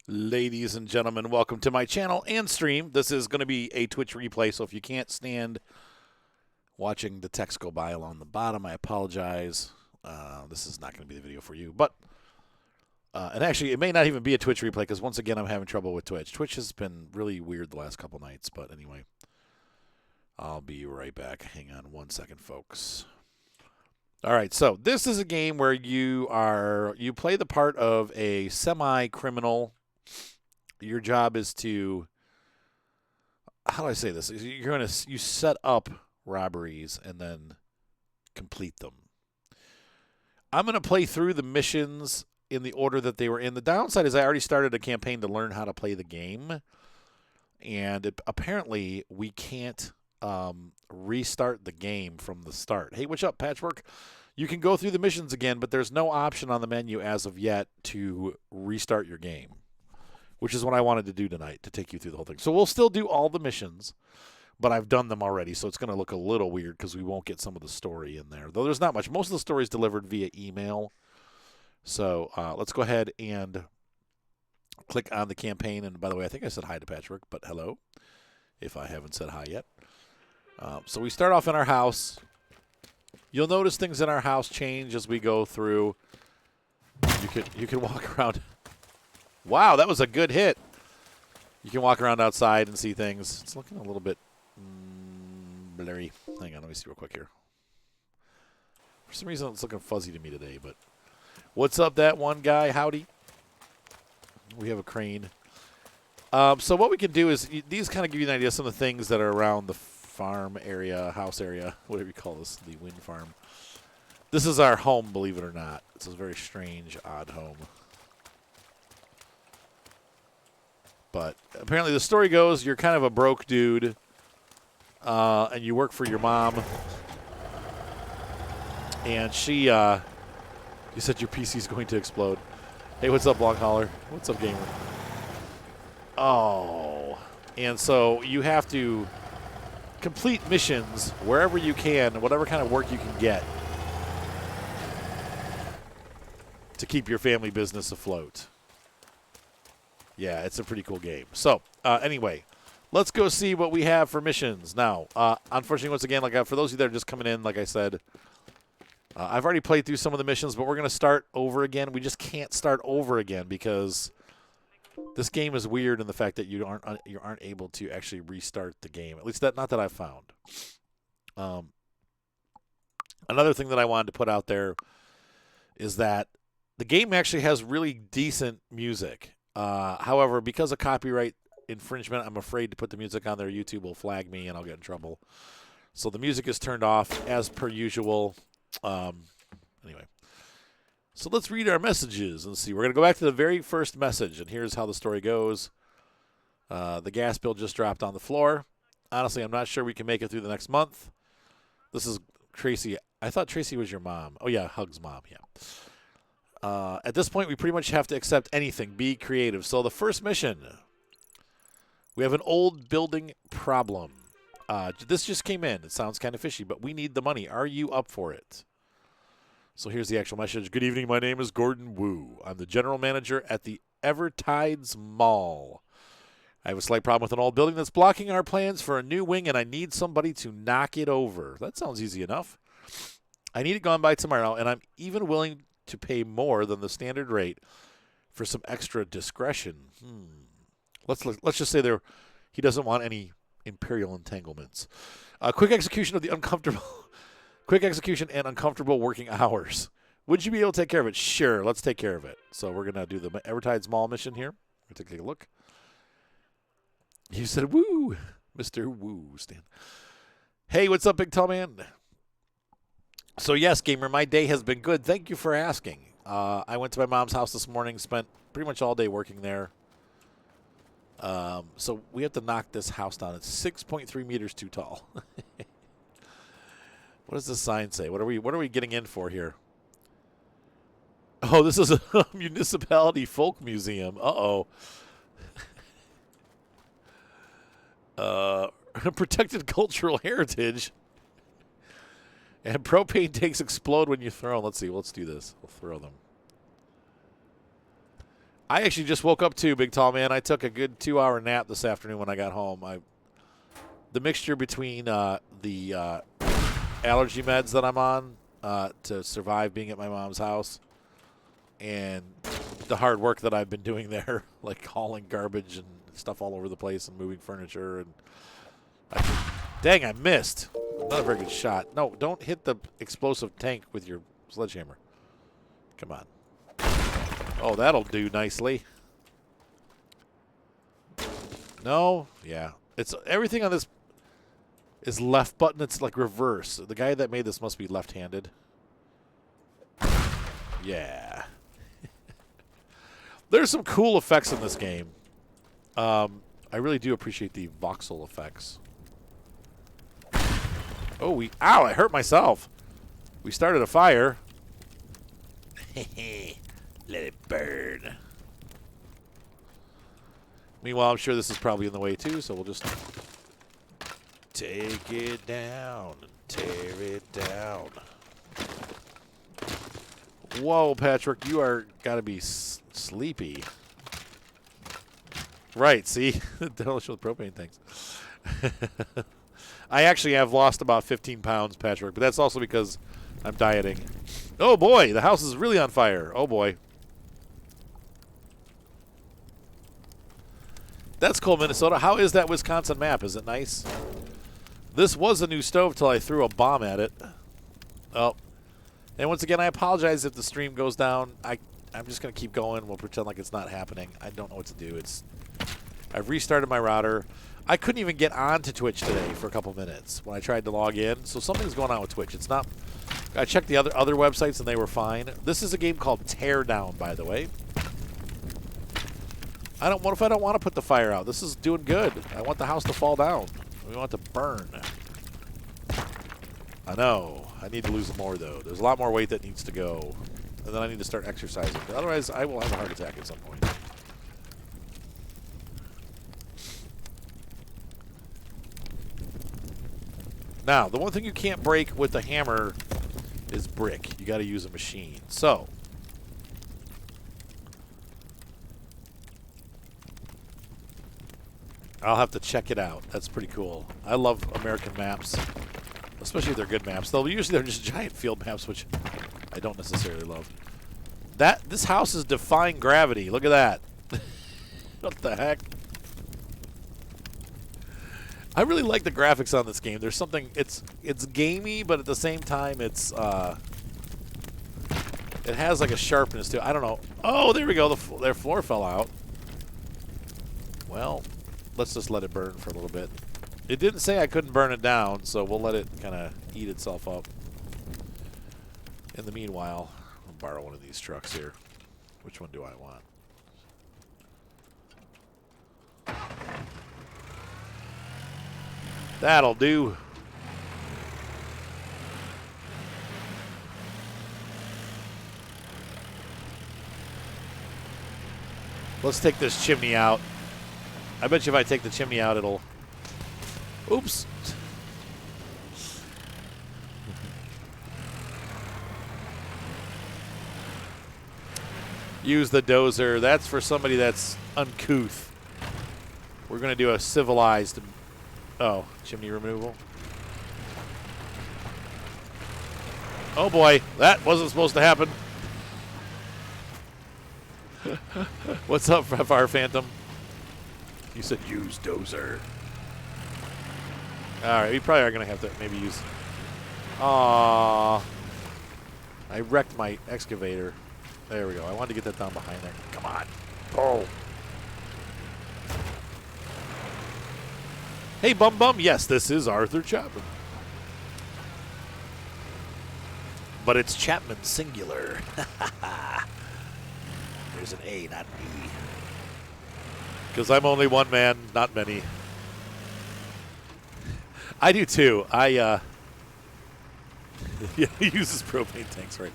Ladies and gentlemen, welcome to my channel and stream. This is going to be a Twitch replay, so if you can't stand watching the text go by along the bottom, I apologize. This is not going to be the video for you. But, and actually, it may not even be a Twitch replay because, once again, I'm having trouble with Twitch. Twitch has been really weird the last couple nights, but anyway, I'll be right back. Hang on one second, folks. All right, so this is a game where you play the part of a semi-criminal. Your job is to, how do I say this? You set up robberies and then complete them. I'm going to play through the missions in the order that they were in. The downside is I already started a campaign to learn how to play the game, and apparently we can't restart the game from the start. Hey, what's up, Patchwork? You can go through the missions again, but there's no option on the menu as of yet to restart your game, which is what I wanted to do tonight, to take you through the whole thing. So we'll still do all the missions, but I've done them already, so it's going to look a little weird because we won't get some of the story in there. Though there's not much. Most of the story is delivered via email. So let's go ahead and click on the campaign. And by the way, I think I said hi to Patrick, but hello, if I haven't said hi yet. So we start off in our house. You'll notice things in our house change as we go through. You can walk around. Wow, that was a good hit. You can walk around outside and see things. It's looking a little bit blurry. Hang on, let me see real quick here. For some reason, it's looking fuzzy to me today, but what's up, that one guy? Howdy. We have a crane. So what we can do is, these kind of give you an idea of some of the things that are around the farm area, house area, whatever you call this, the wind farm. This is our home, believe it or not. It's a very strange, odd home. But apparently the story goes you're kind of a broke dude, and you work for your mom. And she, you said your PC's going to explode. Hey, what's up, Long Hauler? What's up, gamer? Oh. And so you have to complete missions wherever you can, whatever kind of work you can get, to keep your family business afloat. Yeah, it's a pretty cool game. So, anyway, let's go see what we have for missions. Now, unfortunately, once again, for those of you that are just coming in, like I said, I've already played through some of the missions, but we're going to start over again. We just can't start over again because this game is weird in the fact that you aren't able to actually restart the game. At least not that I've found. Another thing that I wanted to put out there is that the game actually has really decent music. However, because of copyright infringement, I'm afraid to put the music on there. YouTube will flag me and I'll get in trouble. So the music is turned off as per usual. Anyway, so let's read our messages and see. We're going to go back to the very first message, and here's how the story goes. The gas bill just dropped on the floor. Honestly, I'm not sure we can make it through the next month. This is Tracy. I thought Tracy was your mom. Oh, yeah, Hug's mom, yeah. At this point, we pretty much have to accept anything. Be creative. So the first mission, we have an old building problem. This just came in. It sounds kind of fishy, but we need the money. Are you up for it? So here's the actual message. Good evening. My name is Gordon Wu. I'm the general manager at the Evertides Mall. I have a slight problem with an old building that's blocking our plans for a new wing, and I need somebody to knock it over. That sounds easy enough. I need it gone by tomorrow, and I'm even willing to pay more than the standard rate for some extra discretion. Let's just say he doesn't want any imperial entanglements. Quick execution and uncomfortable working hours. Would you be able to take care of it? Sure, let's take care of it. So we're gonna do the Evertides Mall mission here. We're gonna take a look. You said woo, Mr. Woo, Stan. Hey, what's up, big tall man? So yes, gamer, my day has been good. Thank you for asking. I went to my mom's house this morning, spent pretty much all day working there. So we have to knock this house down. It's 6.3 meters too tall. What does the sign say? What are we getting in for here? Oh, this is a municipality folk museum. Uh-oh. Protected cultural heritage. And propane tanks explode when you throw them. Let's see. Let's do this. We'll throw them. I actually just woke up too, big tall man. I took a good 2-hour nap this afternoon when I got home. The mixture between the allergy meds that I'm on to survive being at my mom's house and the hard work that I've been doing there, like hauling garbage and stuff all over the place and moving furniture. And dang, I missed. Not a very good shot. No, don't hit the explosive tank with your sledgehammer. Come on. Oh, that'll do nicely. No? Yeah. It's everything on this is left button. It's like reverse. The guy that made this must be left-handed. Yeah. There's some cool effects in this game. I really do appreciate the voxel effects. Oh, ow, I hurt myself. We started a fire. Let it burn. Meanwhile, I'm sure this is probably in the way too, so we'll just take it down and tear it down. Whoa, Patrick, you are got to be sleepy. Right, see? Don't show the propane things. I actually have lost about 15 pounds, Patrick, but that's also because I'm dieting. Oh, boy, the house is really on fire. Oh, boy. That's cool, Minnesota. How is that Wisconsin map? Is it nice? This was a new stove till I threw a bomb at it. Oh. And once again, I apologize if the stream goes down. I'm just going to keep going. We'll pretend like it's not happening. I don't know what to do. I've restarted my router. I couldn't even get on to Twitch today for a couple minutes when I tried to log in. So something's going on with Twitch. It's not. I checked the other websites and they were fine. This is a game called Teardown, by the way. What if I don't want to put the fire out? This is doing good. I want the house to fall down. We want it to burn. I know. I need to lose more, though. There's a lot more weight that needs to go. And then I need to start exercising. Otherwise, I will have a heart attack at some point. Now, the one thing you can't break with the hammer is brick. You got to use a machine. So, I'll have to check it out. That's pretty cool. I love American maps, especially if they're good maps. Though usually they're just giant field maps, which I don't necessarily love. This house is defying gravity. Look at that. What the heck? I really like the graphics on this game. There's something. It's gamey, but at the same time, it has like a sharpness to it. I don't know. Oh, there we go. Their floor fell out. Well, let's just let it burn for a little bit. It didn't say I couldn't burn it down, so we'll let it kind of eat itself up. In the meanwhile, I'll borrow one of these trucks here. Which one do I want? That'll do. Let's take this chimney out. I bet you if I take the chimney out, it'll... Oops. Use the dozer. That's for somebody that's uncouth. We're going to do a civilized... Oh, chimney removal. Oh boy, that wasn't supposed to happen. What's up, Fire Phantom? You said use dozer. Alright, we probably are going to have to maybe use... Aww. I wrecked my excavator. There we go. I wanted to get that down behind there. Come on. Oh. Hey, Bum Bum. Yes, this is Arthur Chapman. But it's Chapman singular. There's an A, not B. Because I'm only one man, not many. I do too. Yeah, he uses propane tanks, right?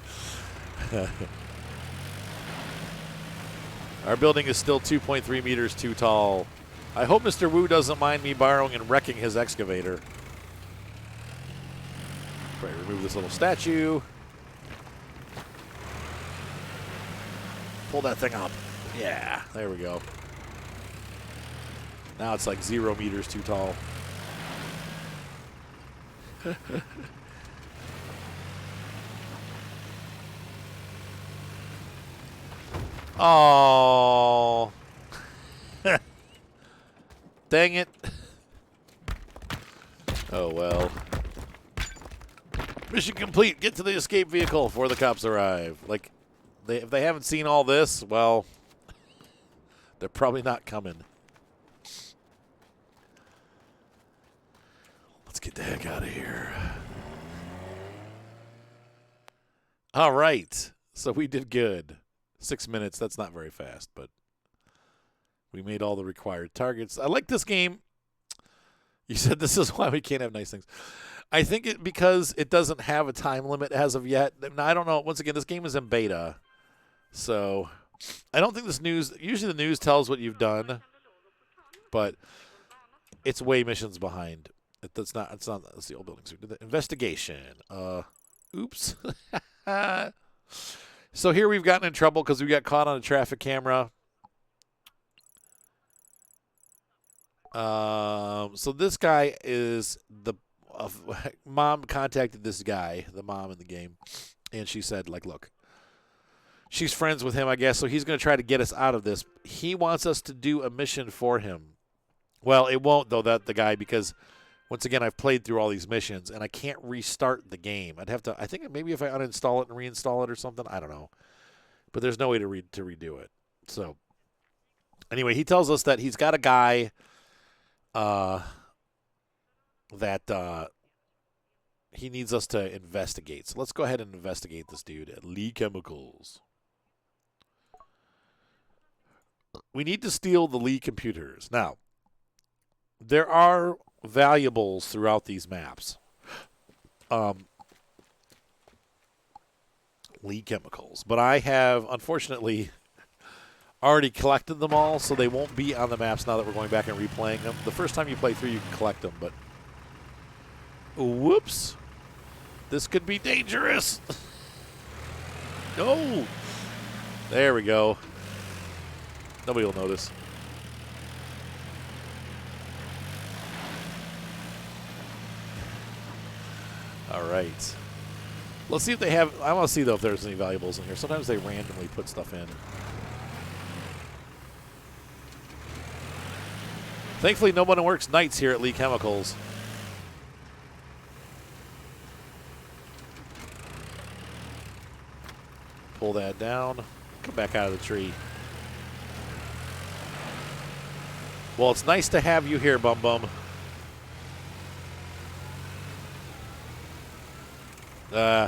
Our building is still 2.3 meters too tall. I hope Mr. Wu doesn't mind me borrowing and wrecking his excavator. Probably remove this little statue. Pull that thing up. Yeah, there we go. Now it's like 0 meters too tall. Oh. Dang it. Oh, well. Mission complete. Get to the escape vehicle before the cops arrive. Like, if they haven't seen all this, well, they're probably not coming. Let's get the heck out of here. All right. So we did good. 6 minutes. That's not very fast, but we made all the required targets. I like this game. You said this is why we can't have nice things. I think because it doesn't have a time limit as of yet. Now, I don't know. Once again, this game is in beta. So I don't think this news – usually the news tells what you've done, but it's way missions behind. That's the old buildings. We did the investigation. Oops. So here we've gotten in trouble because we got caught on a traffic camera. So this guy is the mom contacted this guy, the mom in the game, and she said, like, look, she's friends with him, I guess, so he's going to try to get us out of this. He wants us to do a mission for him. Well, it won't, though, the guy, because once again, I've played through all these missions, and I can't restart the game. I'd have to, I think maybe if I uninstall it and reinstall it or something, I don't know. But there's no way to redo it. So, anyway, he tells us that he's got a guy that he needs us to investigate. So let's go ahead and investigate this dude at Lee Chemicals. We need to steal the Lee computers. Now, there are valuables throughout these maps. Lee Chemicals. But I have, unfortunately, already collected them all, so they won't be on the maps now that we're going back and replaying them. The first time you play through, you can collect them, but whoops. This could be dangerous. No. There we go. Nobody will notice. All right. Let's see if they have. I want to see, though, if there's any valuables in here. Sometimes they randomly put stuff in. Thankfully, no one works nights here at Lee Chemicals. Pull that down. Come back out of the tree. Well, it's nice to have you here, Bum Bum.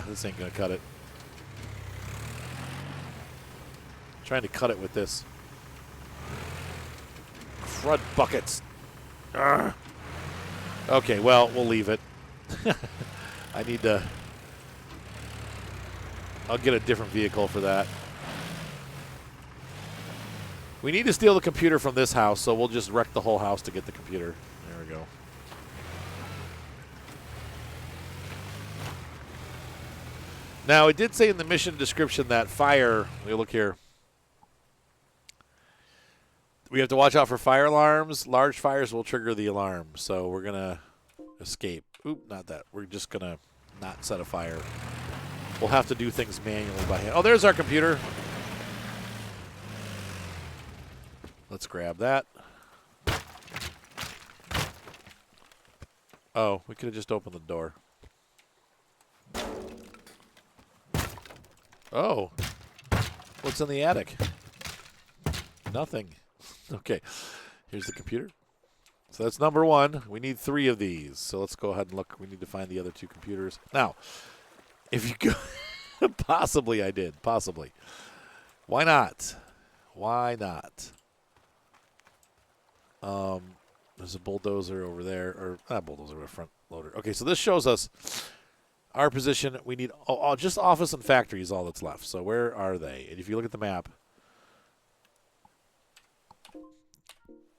This ain't going to cut it. I'm trying to cut it with this. Crud buckets. Urgh. Okay, well, we'll leave it. I need to... I'll get a different vehicle for that. We need to steal the computer from this house, so we'll just wreck the whole house to get the computer. There we go. Now, it did say in the mission description that fire... Let me look here. We have to watch out for fire alarms. Large fires will trigger the alarm, so we're going to escape. Oop, not that. We're just going to not set a fire. We'll have to do things manually by hand. Oh, there's our computer. Let's grab that. Oh, we could have just opened the door. Oh. What's in the attic? Nothing. Okay. Here's the computer. So that's number one. We need 3 of these. So let's go ahead and look. We need to find the other 2 computers. Now, if you go... Possibly I did. Possibly. Why not? Why not? There's a bulldozer over there. Or not bulldozer, but a front loader. Okay, so this shows us our position. We need just office and factory is all that's left. So where are they? And if you look at the map.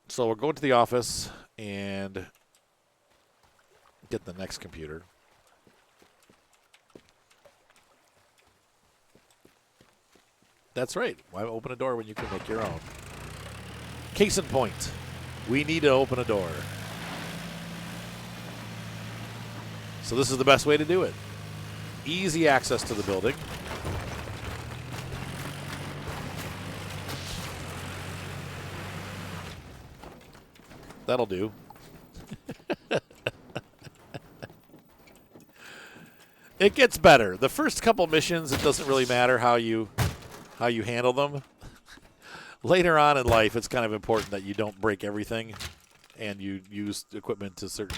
So we're going to the office and get the next computer. That's right. Why open a door when you can make your own? Case in point, we need to open a door. So this is the best way to do it. Easy access to the building. That'll do. It gets better. The first couple missions, it doesn't really matter how you handle them. Later on in life, it's kind of important that you don't break everything and you use equipment to certain.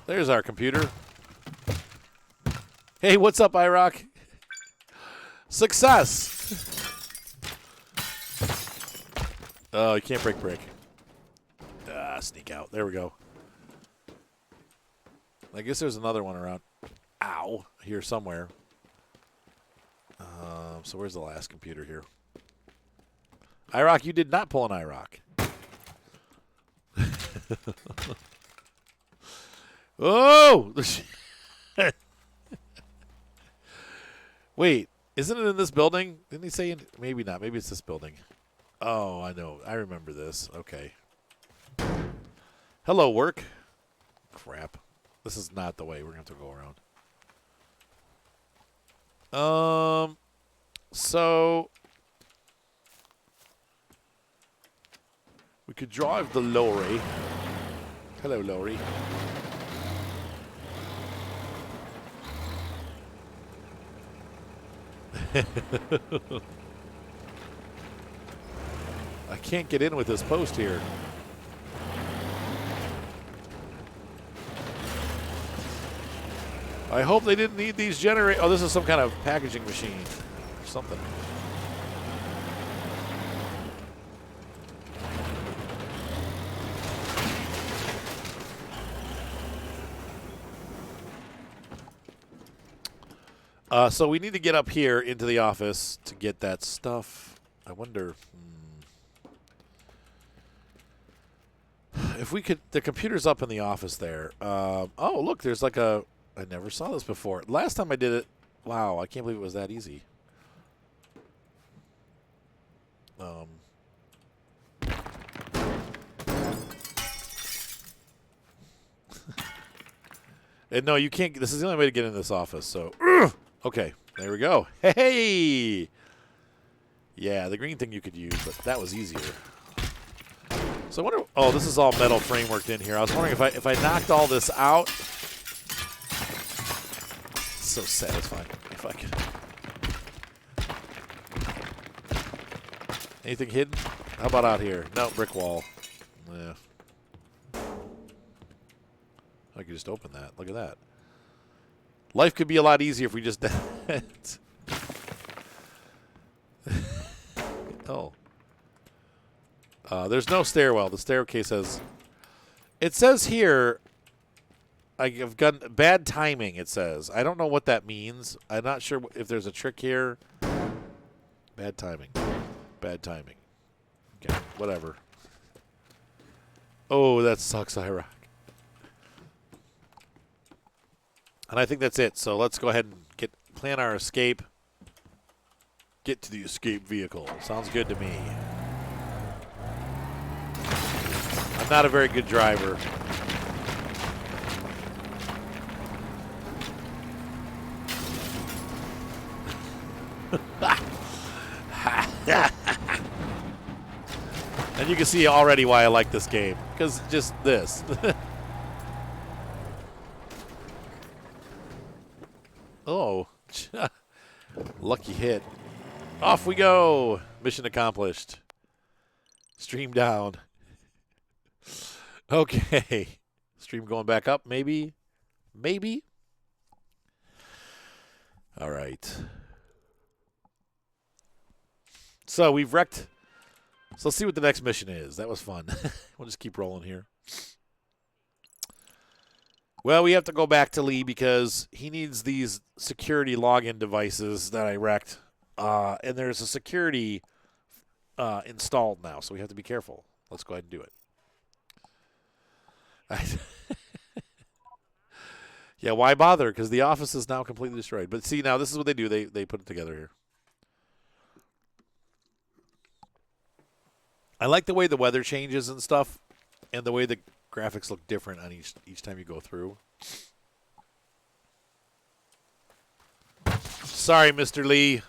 There's our computer. Hey, what's up, IROC? Success! Oh, you can't break brick. Sneak out. There we go. I guess there's another one around. Ow. Here somewhere. So where's the last computer here? IROC, you did not pull an IROC. Oh! Wait, isn't it in this building? Didn't he say maybe not. Maybe it's this building. Oh, I know. I remember this. Okay. Hello, work. Crap. This is not the way. We're going to have to go around. So we could drive the lorry. Hello, lorry. I can't get in with this post here. I hope they didn't need these generators. Oh, this is some kind of packaging machine or something. So we need to get up here into the office to get that stuff. I wonder if we could. The computer's up in the office there. Oh, look, there's like a. I never saw this before. Last time I did it, wow, I can't believe it was that easy. And no, you can't. This is the only way to get in this office. So, okay, there we go. Hey, yeah, the green thing you could use, but that was easier. So I wonder. Oh, this is all metal frameworked in here. I was wondering if I knocked all this out. So satisfying. If I could. Anything hidden? How about out here? No, brick wall. Yeah. I could just open that. Look at that. Life could be a lot easier if we just did it. Oh. There's no stairwell. The staircase has. It says here. I've got bad timing, it says. I don't know what that means. I'm not sure if there's a trick here. Bad timing. Bad timing. Okay, whatever. Oh, that sucks, IROC. And I think that's it. So let's go ahead and plan our escape. Get to the escape vehicle. Sounds good to me. I'm not a very good driver. And you can see already why I like this game. Because just this. Oh. Lucky hit. Off we go. Mission accomplished. Stream down. Okay. Stream going back up, maybe? Maybe? All right. So we've wrecked. So let's see what the next mission is. That was fun. We'll just keep rolling here. Well, we have to go back to Lee because he needs these security login devices that I wrecked. And there's a security installed now, so we have to be careful. Let's go ahead and do it. Yeah, why bother? Because the office is now completely destroyed. But see, now this is what they do. They put it together here. I like the way the weather changes and stuff, and the way the graphics look different on each time you go through. Sorry, Mr. Lee.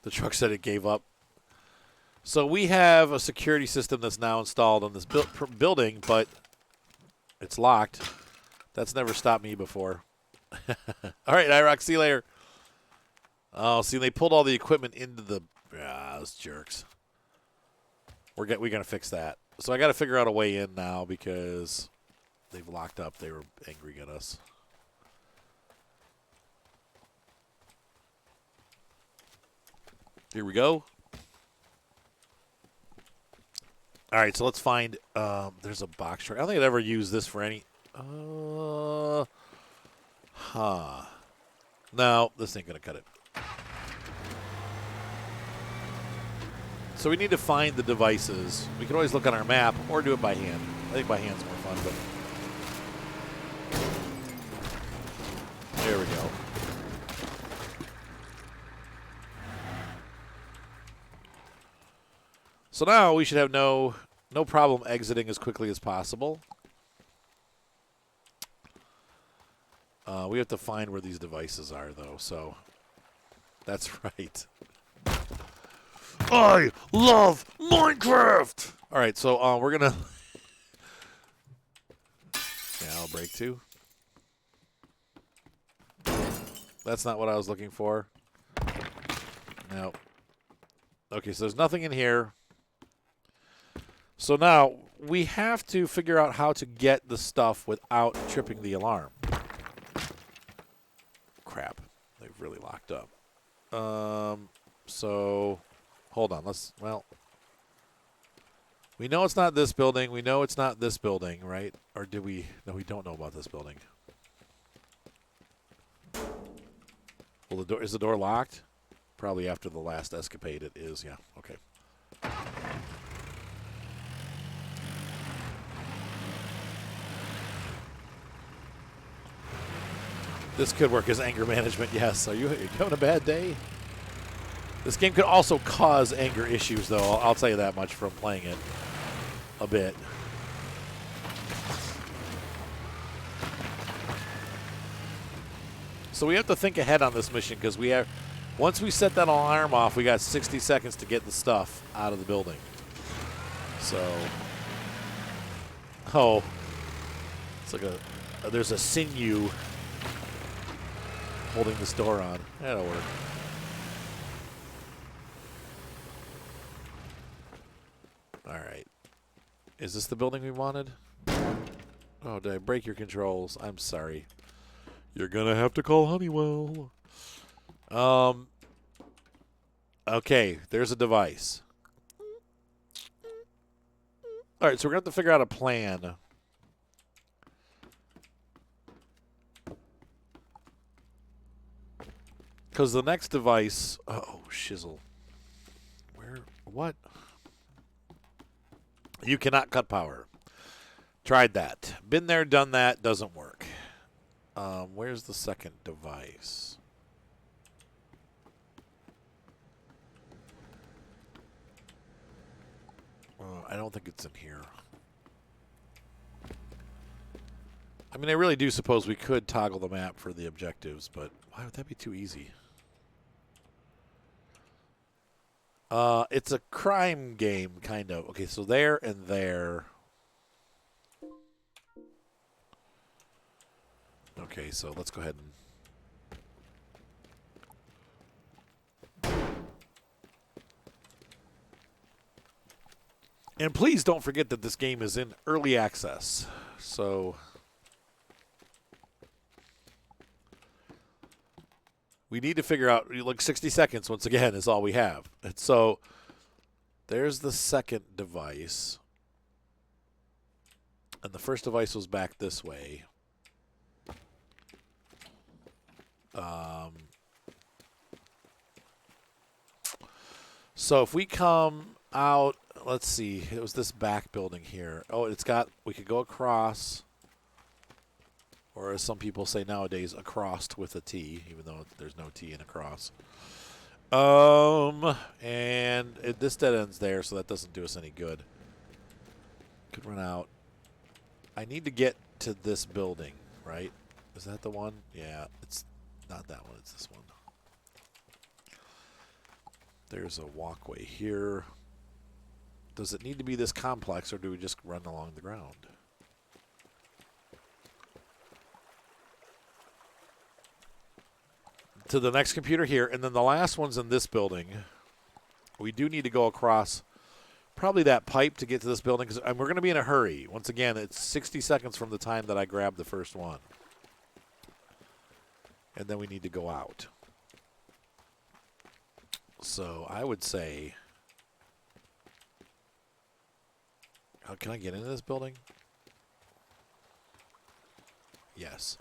The truck said it gave up. So we have a security system that's now installed on this building, but it's locked. That's never stopped me before. All right, IROC, see you later. Oh, see, they pulled all the equipment into the... those jerks. We're going to fix that. So I got to figure out a way in now because they've locked up. They were angry at us. Here we go. All right, so let's find... there's a box truck. I don't think I'd ever use this for any... No, this ain't going to cut it. So we need to find the devices. We can always look on our map or do it by hand. I think by hand's more fun, but... There we go. So now we should have no problem exiting as quickly as possible. We have to find where these devices are, though, so that's right. I love Minecraft! All right, so we're going to... Yeah, I'll break too. That's not what I was looking for. No. Okay, so there's nothing in here. So now we have to figure out how to get the stuff without tripping the alarm. Crap. They've really locked up. So hold on. We know it's not this building. We know it's not this building, right? Or did we? No, we don't know about this building. Well, is the door locked? Probably after the last escapade it is, yeah. Okay. This could work as anger management, yes. Are you having a bad day? This game could also cause anger issues, though. I'll tell you that much from playing it a bit. So we have to think ahead on this mission because we have, once we set that alarm off, we got 60 seconds to get the stuff out of the building. So, it's like there's a sinew holding this door on. That'll work. All right. Is this the building we wanted? Oh, did I break your controls? I'm sorry. You're going to have to call Honeywell. Okay, there's a device. All right, so we're going to have to figure out a plan. Because the next device... Oh, shizzle. Where? What? You cannot cut power. Tried that. Been there, done that. Doesn't work. Where's the second device? I don't think it's in here. I mean, I really do suppose we could toggle the map for the objectives, but why would that be too easy? It's a crime game, kind of. Okay, so there and there. Okay, so let's go ahead and please don't forget that this game is in early access. So we need to figure out, like 60 seconds, once again, is all we have. And so there's the second device. And the first device was back this way. So if we come out, let's see. It was this back building here. Oh, it's got, we could go across, or as some people say nowadays, across with a T, even though there's no T in across. And this dead end's there, so that doesn't do us any good. Could run out. I need to get to this building, right? Is that the one? Yeah, it's not that one. It's this one. There's a walkway here. Does it need to be this complex, or do we just run along the ground? To the next computer here, and then the last one's in this building. We do need to go across probably that pipe to get to this building, because we're going to be in a hurry. Once again, it's 60 seconds from the time that I grabbed the first one. And then we need to go out. So I would say, oh, can I get into this building? Yes.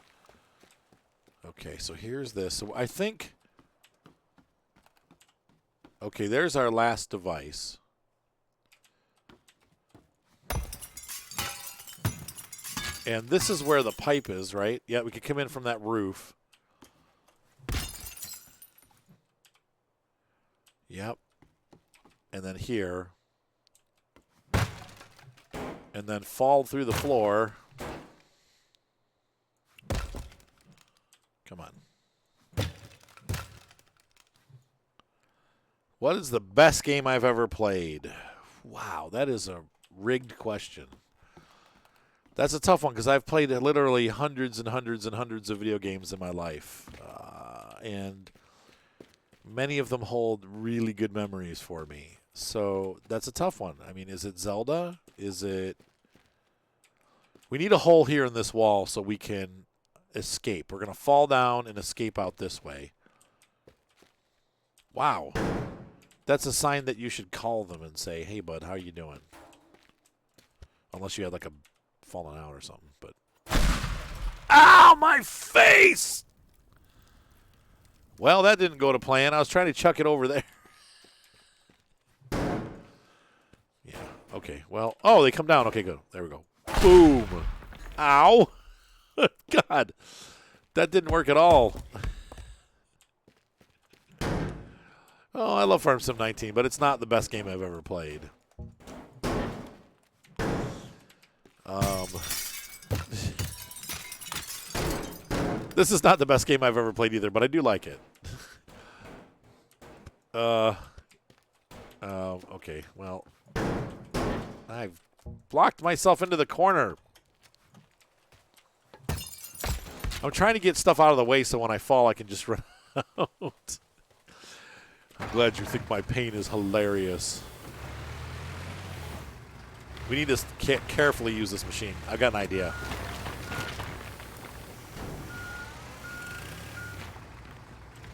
Okay, so here's this. So I think, okay, there's our last device. And this is where the pipe is, right? Yeah, we could come in from that roof. Yep. And then here. And then fall through the floor. Come on. What is the best game I've ever played? Wow, that is a rigged question. That's a tough one because I've played literally hundreds and hundreds and hundreds of video games in my life. And many of them hold really good memories for me. So that's a tough one. I mean, is it Zelda? Is it... We need a hole here in this wall so we can escape. We're going to fall down and escape out this way. Wow. That's a sign that you should call them and say, hey, bud, how are you doing? Unless you had like a falling out or something. But ow, my face! Well, that didn't go to plan. I was trying to chuck it over there. Yeah, okay. Well, oh, they come down. Okay, good. There we go. Boom. Ow. God, that didn't work at all. Oh, I love Farm Sim 19, but it's not the best game I've ever played. This is not the best game I've ever played either, but I do like it. Okay, well, I've blocked myself into the corner. I'm trying to get stuff out of the way so when I fall I can just run out. I'm glad you think my pain is hilarious. We need to carefully use this machine. I've got an idea.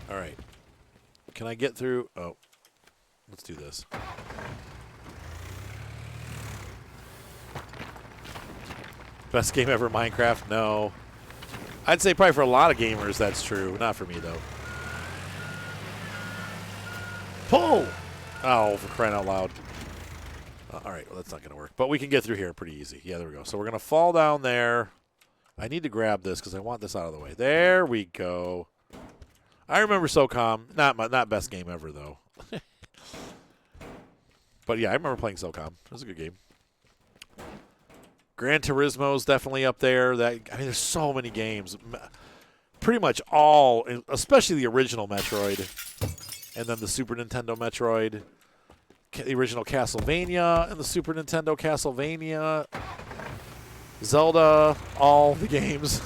All right. Can I get through? Oh, let's do this. Best game ever, Minecraft? No. I'd say probably for a lot of gamers that's true. Not for me, though. Pull! Oh, for crying out loud. All right, well, that's not going to work. But we can get through here pretty easy. Yeah, there we go. So we're going to fall down there. I need to grab this because I want this out of the way. There we go. I remember SOCOM. Not best game ever, though. But, yeah, I remember playing SOCOM. It was a good game. Gran Turismo's definitely up there. I mean, there's so many games. Pretty much all, especially the original Metroid. And then the Super Nintendo Metroid. The original Castlevania and the Super Nintendo Castlevania. Zelda, all the games.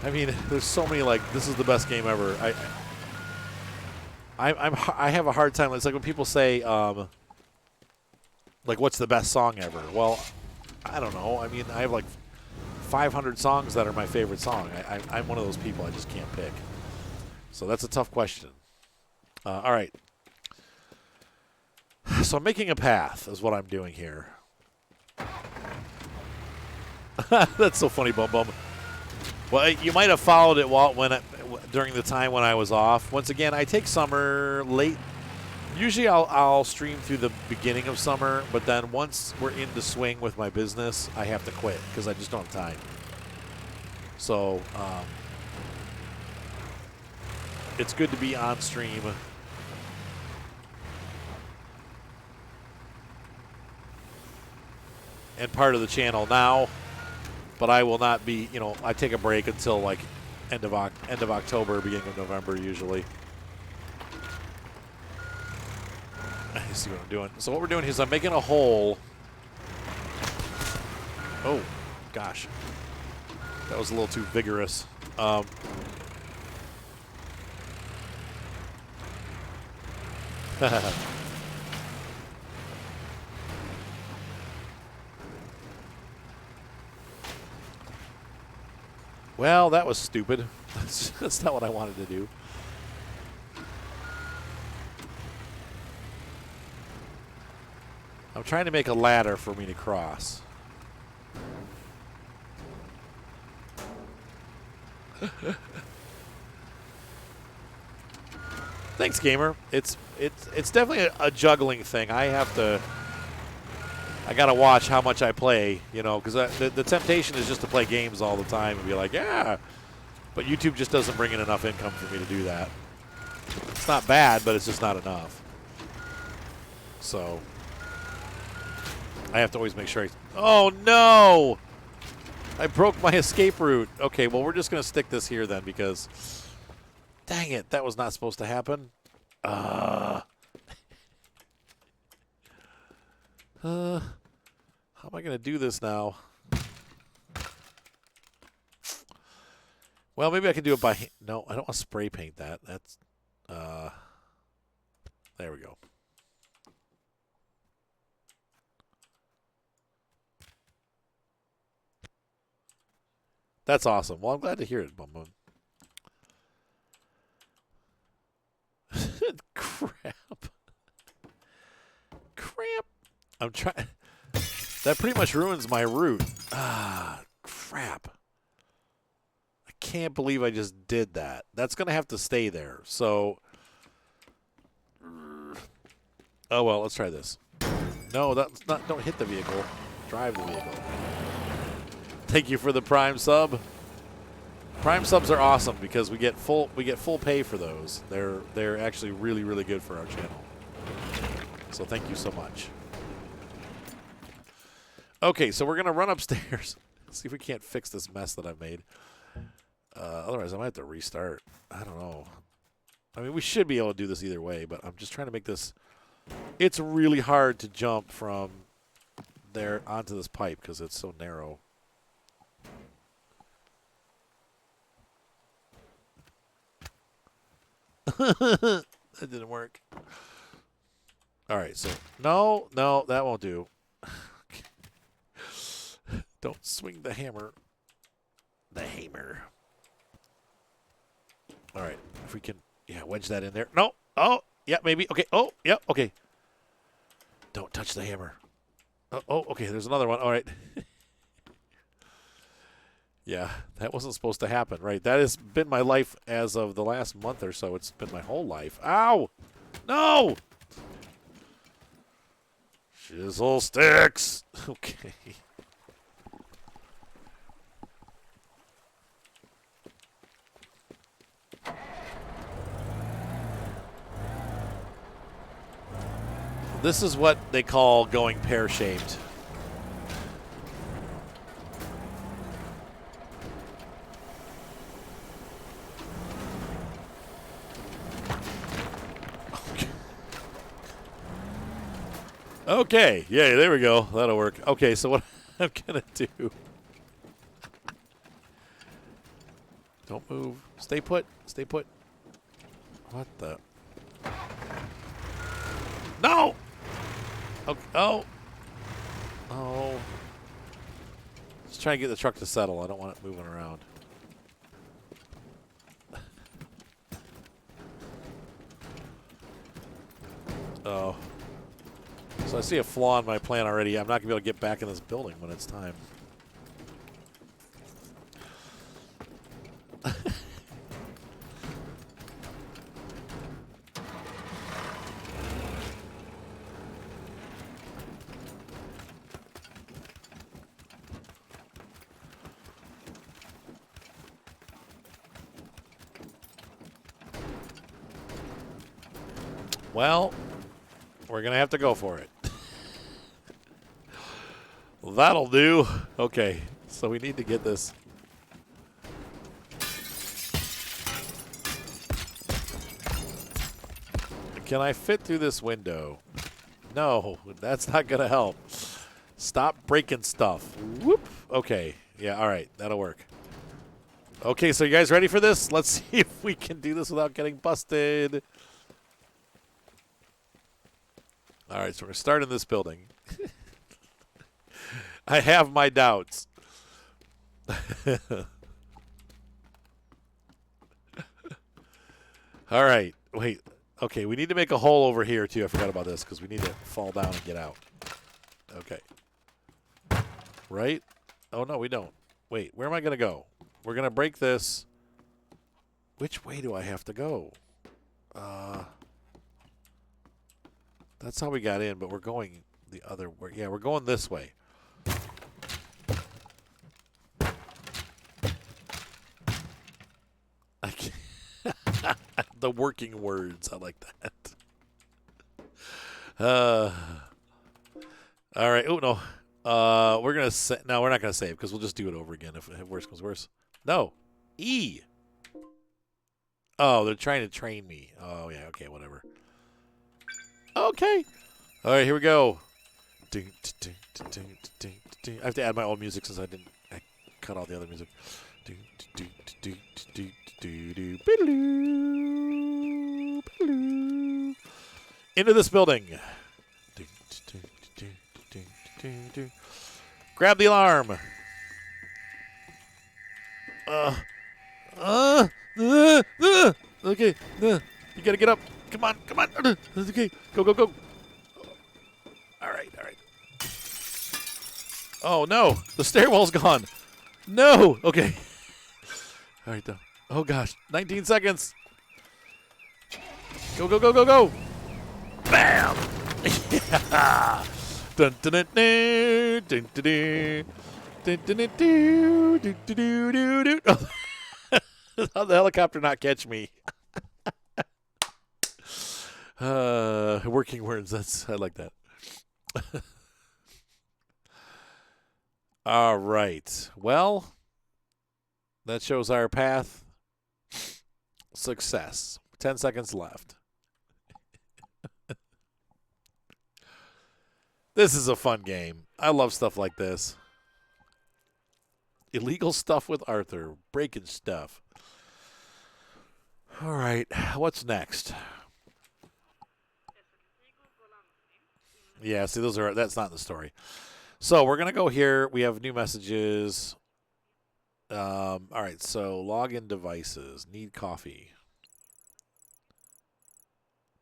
I mean, there's so many, like, this is the best game ever. I have a hard time. It's like when people say, like, what's the best song ever? Well, I don't know. I mean, I have, like, 500 songs that are my favorite song. I'm one of those people. I just can't pick. So that's a tough question. All right. So I'm making a path is what I'm doing here. That's so funny, Bum Bum. Well, you might have followed it during the time when I was off. Once again, I take summer late Usually I'll stream through the beginning of summer, but then once we're in the swing with my business, I have to quit because I just don't have time. So it's good to be on stream. And part of the channel now, but I will not be, you know, I take a break until like end of October, beginning of November usually. You see what I'm doing. So what we're doing is I'm making a hole. Oh, gosh. That was a little too vigorous. Well, that was stupid. That's not what I wanted to do. I'm trying to make a ladder for me to cross. Thanks, gamer. It's definitely a juggling thing. I gotta watch how much I play, you know, because the temptation is just to play games all the time and be like, yeah. But YouTube just doesn't bring in enough income for me to do that. It's not bad, but it's just not enough. So I have to always make sure oh, no! I broke my escape route. Okay, well, we're just going to stick this here then because, dang it, that was not supposed to happen. How am I going to do this now? Well, maybe I can do it by hand. No, I don't want to spray paint that. That's, there we go. That's awesome. Well, I'm glad to hear it, Bum Bum. Crap. Crap. I'm trying. That pretty much ruins my route. Ah, crap. I can't believe I just did that. That's going to have to stay there. So, oh, well, let's try this. No, that's not. Don't hit the vehicle. Drive the vehicle. Thank you for the Prime sub. Prime subs are awesome because we get full pay for those. They're actually really, really good for our channel. So thank you so much. Okay, so we're gonna run upstairs. See if we can't fix this mess that I've made. Otherwise, I might have to restart. I don't know. I mean, we should be able to do this either way, but I'm just trying to make this. It's really hard to jump from there onto this pipe because it's so narrow. That didn't work. All right, so no, that won't do. Don't swing the hammer. The hammer. All right, if we can, yeah, wedge that in there. No, oh, yeah, maybe. Okay, oh, yeah, okay. Don't touch the hammer. Oh, okay, there's another one. All right. Yeah, that wasn't supposed to happen, right? That has been my life as of the last month or so. It's been my whole life. Ow! No! Chisel sticks! Okay. This is what they call going pear-shaped. Okay, yeah, there we go. That'll work. Okay, so what I'm going to do. Don't move. Stay put. Stay put. What the? No! Okay. Oh. Oh. Just trying to get the truck to settle. I don't want it moving around. Oh. So I see a flaw in my plan already. I'm not going to be able to get back in this building when it's time. Well, we're going to have to go for it. That'll do. Okay, so we need to get this. Can I fit through this window? No, that's not going to help. Stop breaking stuff. Whoop. Okay, yeah, all right, that'll work. Okay, so you guys ready for this? Let's see if we can do this without getting busted. All right, so we're starting this building. I have my doubts. All right, wait. Okay, we need to make a hole over here, too. I forgot about this because we need to fall down and get out. Okay. Right? Oh, no, we don't. Wait, where am I going to go? We're going to break this. Which way do I have to go? That's how we got in, but we're going the other way. Yeah, we're going this way. I can't. The working words. I like that. All right. Oh, no. We're going to no, we're not going to save because we'll just do it over again if worse comes worse. No. E. Oh, they're trying to train me. Oh, yeah. Okay, whatever. Okay. All right, here we go. I have to add my own music since I cut all the other music. Into this building. Grab the alarm. Okay. You gotta get up. Come on. Okay. Go. All right. Oh, no. The stairwell's gone. No. Okay. All right, though. Oh, gosh. 19 seconds. Go. Bam. Yeah. Dun, dun, dun, dun, dun, dun, dun, dun, dun, dun, dun, dun. How'd the helicopter not catch me? Working words. I like that. All right. Well, that shows our path. Success. 10 seconds left. This is a fun game. I love stuff like this. Illegal stuff with Arthur. Breaking stuff. All right. What's next? Yeah, see, that's not in the story. So we're going to go here. We have new messages. All right, so login devices. Need coffee.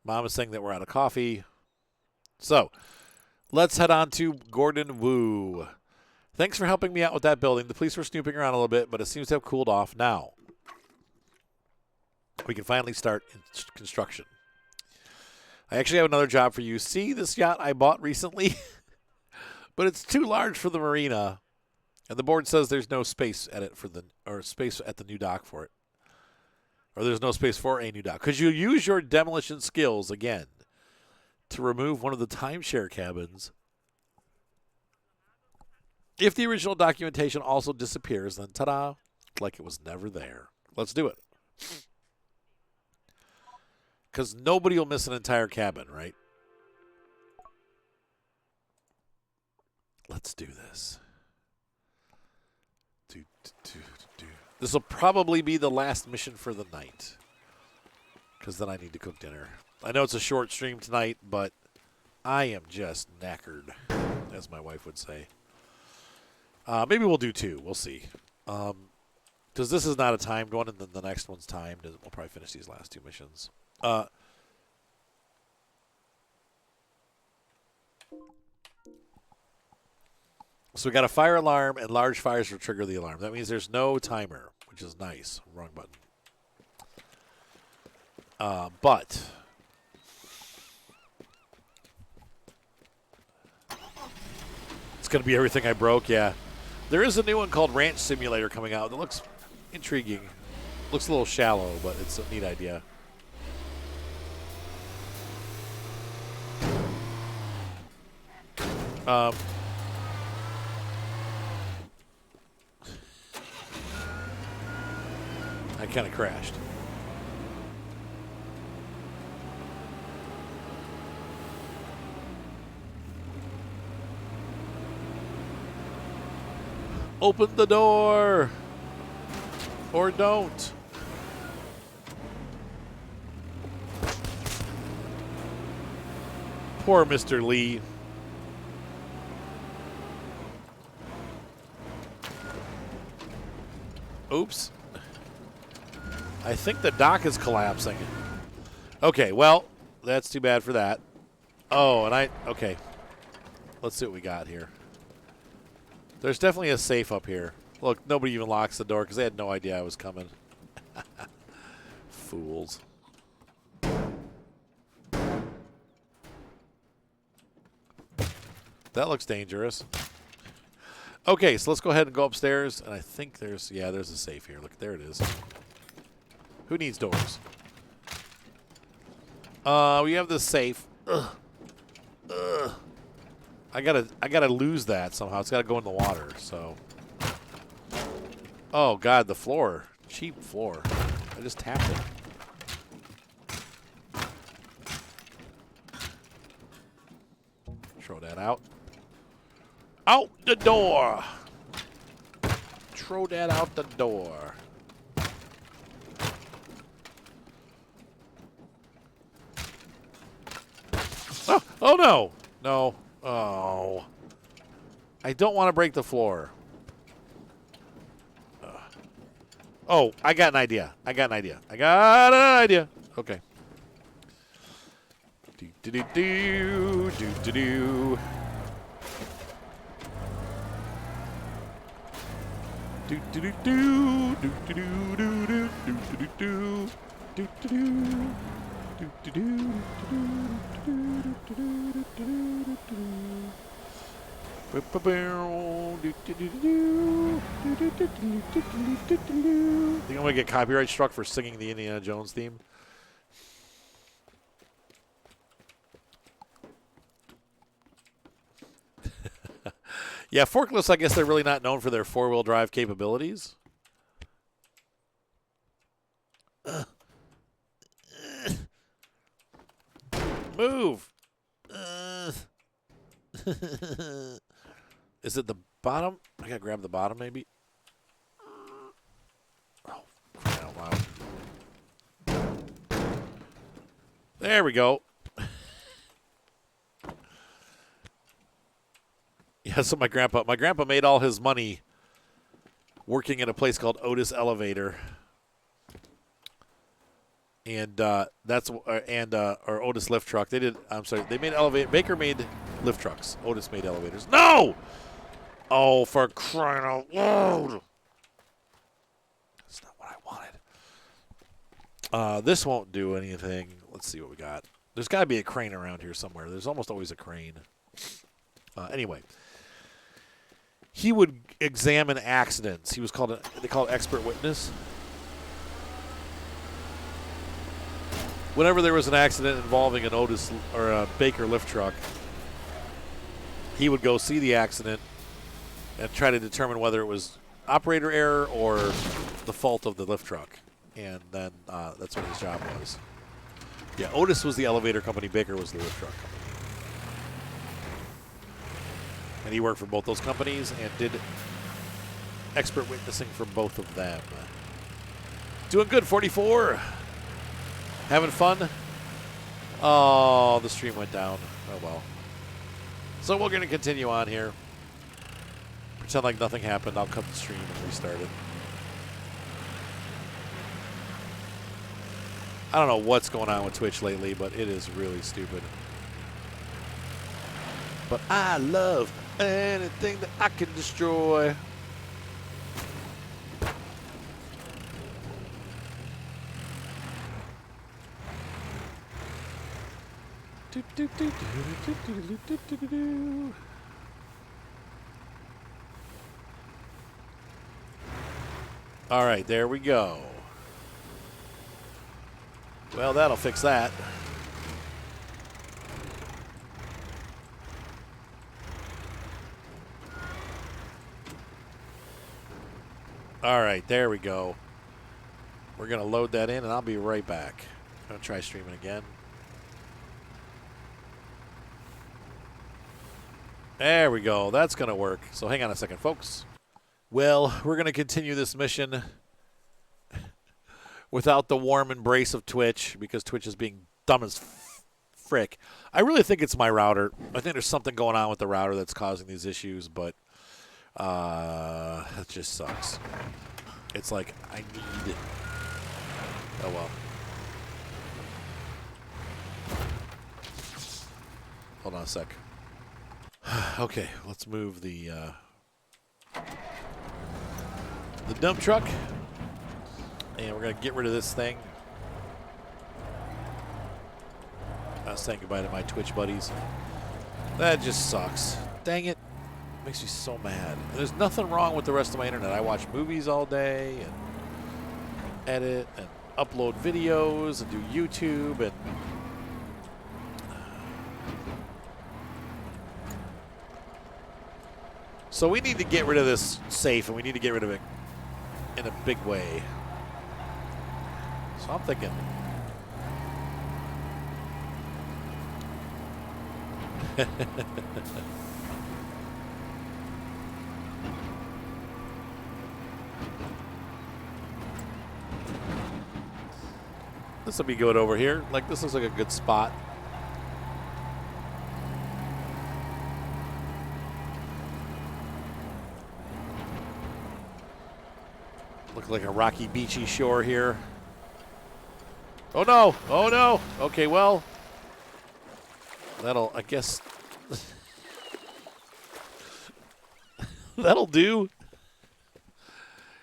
Mom is saying that we're out of coffee. So let's head on to Gordon Wu. Thanks for helping me out with that building. The police were snooping around a little bit, but it seems to have cooled off now. We can finally start construction. I actually have another job for you. See this yacht I bought recently? But it's too large for the marina. And the board says there's no space at it space at the new dock for it. Or there's no space for a new dock. Could you use your demolition skills again to remove one of the timeshare cabins? If the original documentation also disappears, then ta-da, like it was never there. Let's do it. Because nobody will miss an entire cabin, right? Let's do this. This will probably be the last mission for the night. Because then I need to cook dinner. I know it's a short stream tonight, but I am just knackered, as my wife would say. Maybe we'll do 2. We'll see. Because this is not a timed one, and then the next one's timed. And we'll probably finish these last 2 missions. So we got a fire alarm, and large fires will trigger the alarm. That means there's no timer, which is nice. Wrong button. But it's going to be everything I broke, yeah. There is a new one called Ranch Simulator coming out that looks intriguing. Looks a little shallow, but it's a neat idea. I kind of crashed. Open the door! Or don't. Poor Mr. Lee. Oops. I think the dock is collapsing. Okay, well, that's too bad for that. Oh, and okay. Let's see what we got here. There's definitely a safe up here. Look, nobody even locks the door because they had no idea I was coming. Fools. That looks dangerous. Okay, so let's go ahead and go upstairs. And I think there's a safe here. Look, there it is. Who needs doors? We have this safe. Ugh. Ugh. I gotta lose that somehow. It's gotta go in the water, so. Oh god, the floor. Cheap floor. I just tapped it. Throw that out. Out the door! Throw that out the door. Oh no! No. Oh. I don't want to break the floor. Oh, I got an idea. I got an idea. Okay. Do-do-do-do. Do-do-do. Do-do-do-do. Do-do-do-do-do. Do-do-do-do. Do-do-do. I think I'm going to get copyright struck for singing the Indiana Jones theme. Yeah, forklifts, I guess they're really not known for their four-wheel drive capabilities. Move. Is it the bottom? I gotta grab the bottom, maybe. Oh, crying out loud. There we go. Yeah, so my grandpa made all his money working at a place called Otis Elevator. And or Otis Lift Truck. They made elevator. Baker made lift trucks. Otis made elevators. No! Oh, for crying out loud. That's not what I wanted. This won't do anything. Let's see what we got. There's got to be a crane around here somewhere. There's almost always a crane. Anyway. He would examine accidents. He was they call it expert witness. Whenever there was an accident involving an Otis or a Baker lift truck, he would go see the accident and try to determine whether it was operator error or the fault of the lift truck. And then that's what his job was. Yeah, Otis was the elevator company. Baker was the lift truck company. And he worked for both those companies and did expert witnessing for both of them. Doing good, 44. Having fun? Oh, the stream went down. Oh, well. So we're going to continue on here. Pretend like nothing happened. I'll cut the stream and restart it. I don't know what's going on with Twitch lately, but it is really stupid. But I love anything that I can destroy. All right, there we go. Well, that'll fix that. All right, there we go. We're going to load that in, and I'll be right back. I'm going to try streaming again. There we go. That's going to work. So hang on a second, folks. Well, we're going to continue this mission without the warm embrace of Twitch because Twitch is being dumb as frick. I really think it's my router. I think there's something going on with the router that's causing these issues, but it just sucks. It's like I need... Oh, well. Hold on a sec. Okay, let's move the dump truck. And we're going to get rid of this thing. I was saying goodbye to my Twitch buddies. That just sucks. Dang it. Makes me so mad. There's nothing wrong with the rest of my internet. I watch movies all day and edit and upload videos and do YouTube and so we need to get rid of this safe, and we need to get rid of it in a big way. So I'm thinking this will be good over here. Like, this looks like a good spot. Look like a rocky, beachy shore here. Oh, no. Oh, no. Okay, well, that'll, I guess, that'll do.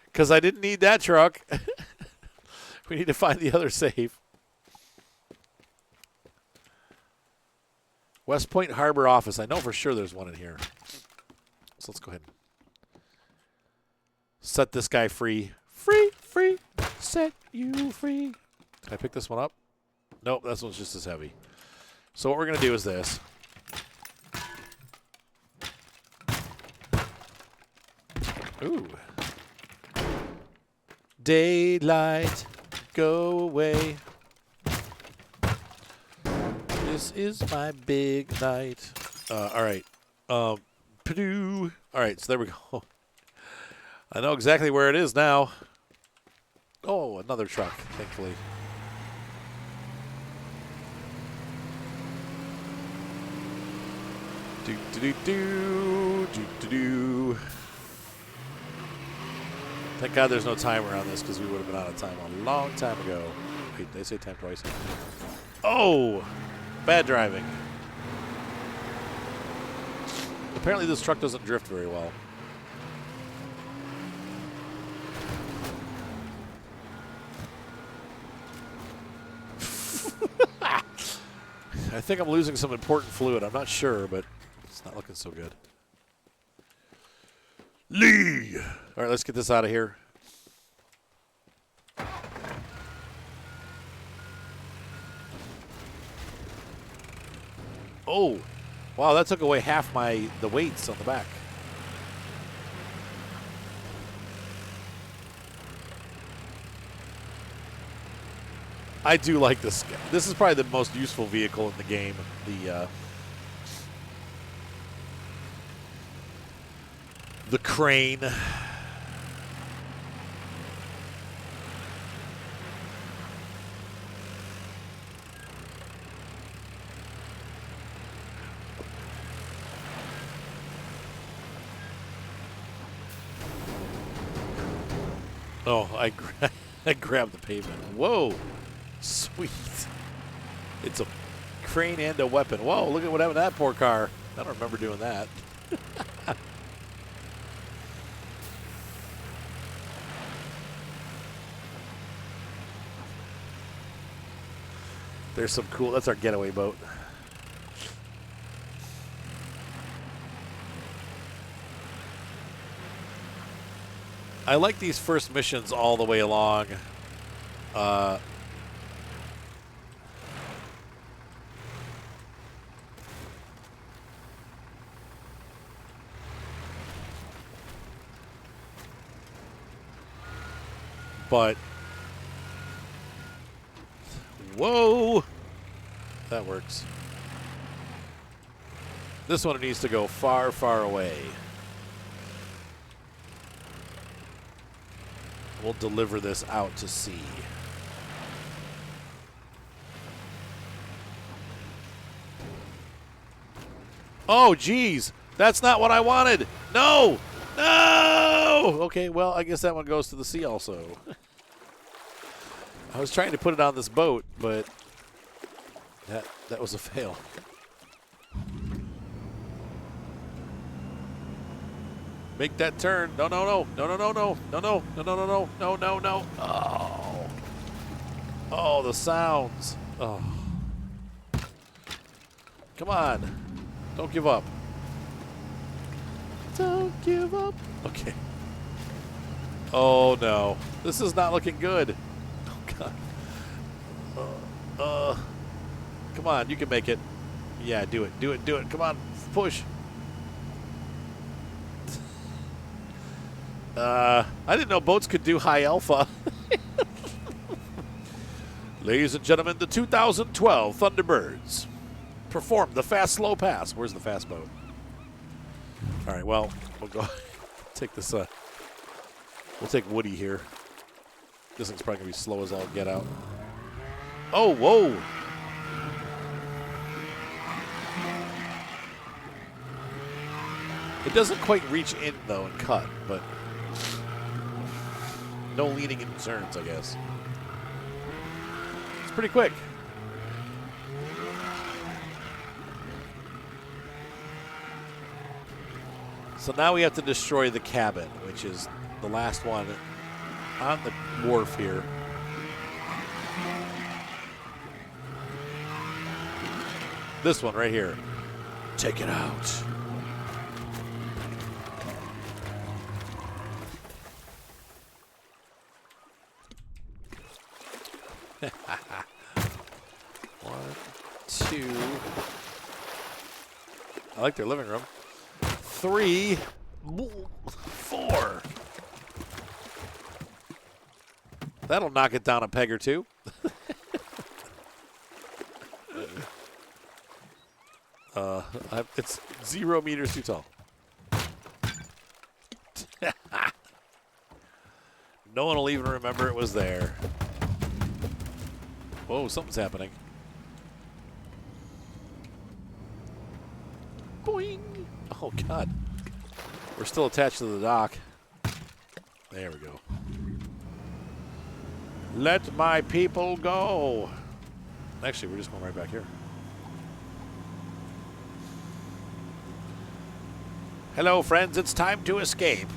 Because I didn't need that truck. We need to find the other safe. West Point Harbor office. I know for sure there's one in here. So let's go ahead and set this guy free. Free, free, set you free. Can I pick this one up? Nope, this one's just as heavy. So what we're going to do is this. Ooh. Daylight, go away. This is my big night. All right. Purdue. All right, so there we go. I know exactly where it is now. Oh, another truck, thankfully. Do. Thank God there's no timer on this because we would have been out of time a long time ago. Wait, did I say time twice? Oh, bad driving. Apparently this truck doesn't drift very well. I think I'm losing some important fluid. I'm not sure, but it's not looking so good. Lee! All right, let's get this out of here. Oh, wow, that took away half the weights on the back. I do like this. This is probably the most useful vehicle in the game. The crane. Oh, I grabbed the pavement. Whoa. Sweet. It's a crane and a weapon. Whoa, look at what happened to that poor car. I don't remember doing that. There's some cool, that's our getaway boat. I like these first missions all the way along. But, whoa, that works. This one needs to go far, far away. We'll deliver this out to sea. Oh, geez. That's not what I wanted. No. No. Okay, well, I guess that one goes to the sea also. I was trying to put it on this boat, but that was a fail. Make that turn. No, no, no. No, no, no, no. No, no. No, no, no, no. No, no, no. Oh. Oh, the sounds. Oh. Come on. Don't give up. Don't give up. Okay. Oh, no. This is not looking good. Oh, God. Come on. You can make it. Yeah, do it. Do it. Do it. Come on. Push. I didn't know boats could do high alpha. Ladies and gentlemen, the 2012 Thunderbirds perform the fast slow pass. Where's the fast boat? All right, well, we'll go take this. We'll take Woody here. This thing's probably gonna be slow as all get out. Oh, whoa! It doesn't quite reach in though and cut, but no leaning in turns, I guess. It's pretty quick. So now we have to destroy the cabin, which is the last one on the wharf here. This one right here. Take it out. One, two. I like their living room. 3, 4. That'll knock it down a peg or two. It's 0 meters too tall. No one will even remember it was there. Whoa, something's happening. Boing. Oh, God. We're still attached to the dock. There we go. Let my people go. Actually, we're just going right back here. Hello, friends. It's time to escape.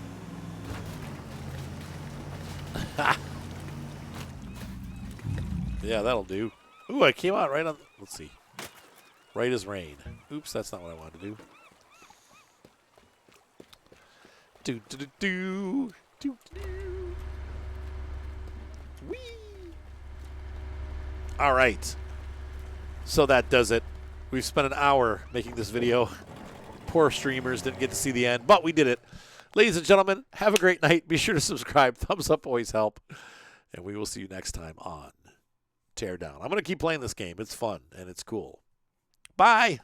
Yeah, that'll do. Ooh, I came out right on. Let's see. Right as rain. Oops, that's not what I wanted to do. Do do do do do do. Whee! All right. So that does it. We've spent an hour making this video. Poor streamers didn't get to see the end, but we did it. Ladies and gentlemen, have a great night. Be sure to subscribe. Thumbs up always help. And we will see you next time on Teardown. I'm going to keep playing this game. It's fun and it's cool. Bye.